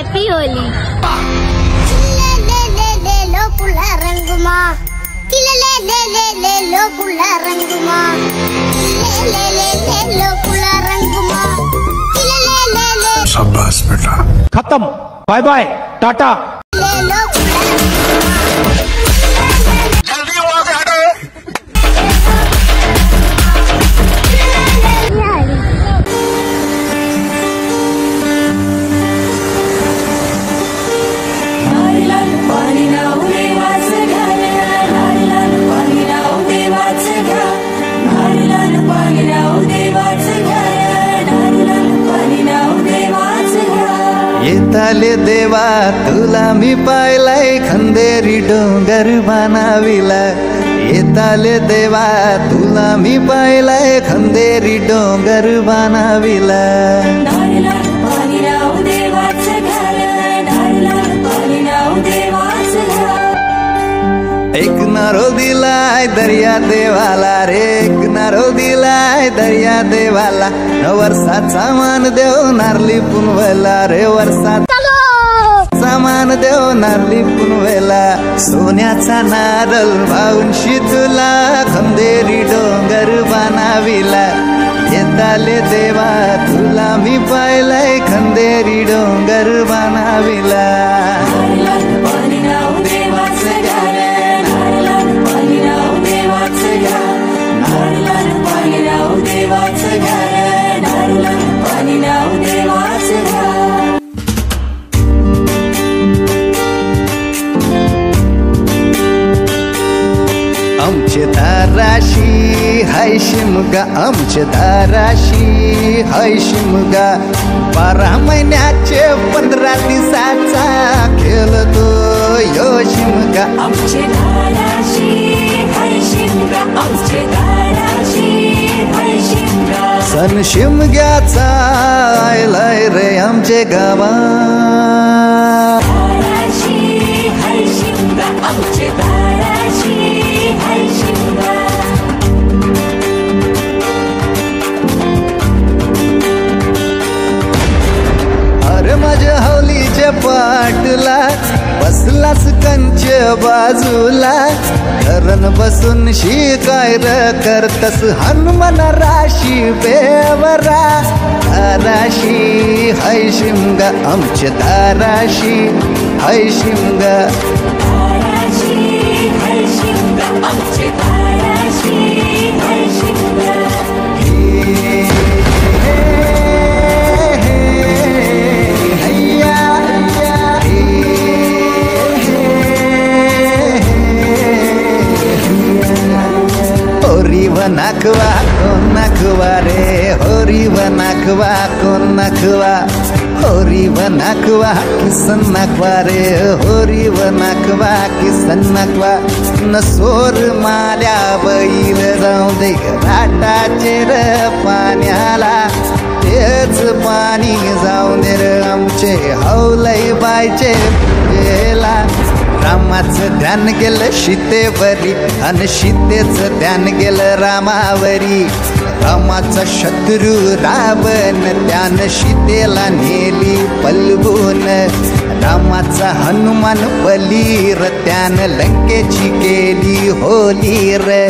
Happy Holy. शाबाश बेटा। खत्म, बाय बाय, टाटा। जल्दी वहां से हटो। येताले देवा तुला मी पाहिलाय खंदेरी डोंगर बनाविला। येताले देवा तुला मी पाहिलाय खंदेरी डोंगर बनाविला। एक नारो दिलाय दर्या देवाला रे, एक नारो दिलाय दर्या देवाला। वर्षाचा मान देव नारली पुनवेला रे, वर्षाचा सामान देव नारली पुनवेला। सोन्याचा नारळ भाऊंशी तुला खंदेरी डोंगर बनाविला। येताले देवा तुला मी पाहिलाय खंदेरी डोंगर बनाविला। आमचे दाराशी हाय शिमगा, आमचे दाराशी हाय शिमगा। 12 महिन्याचे 15 दिवसाचा खेळतो यो शिमगा। आमचे दाराशी हाय शिमगा, आमचे दाराशी हाय शिमगा। सण शिमग्याचा आयलाय रे आमचे गावा। दाराशी हाय शिमगा, आमचे दाराशी हाय शिमगा। अरे माझ्या हौलीच्या पाटला बसलास कंच बाजूला। धरण बसून शिकाय र करतस हनुमान राशी बेवरा। दाराशी हाय शिमगा, आमच्या दाराशी हाय शिमगा। दाराशी हाय शिमगा, आमचे दाराशी हाय शिमगा। होरी व नाखवा कोण नाखवा रे, होरी व नाखवा कोण नाखवा। होरी व नाखवा किसन नाखवा रे, होरी व नाखवा किसन नाखवा। नसोर माल्या बैल जाऊ दे घाटाचे र पाण्याला। तेच पाणी जाऊ दे र आमचे हौलई बायचे गेला। रामाचं ध्यान गेलं सीतेवरी आणि सीतेचं ध्यान गेलं रामावरी। रामाचा शत्रू रावण त्यानं सीतेला नेली पलवून। रामाचा हनुमान बली र त्यानं लंकेची केली होली र।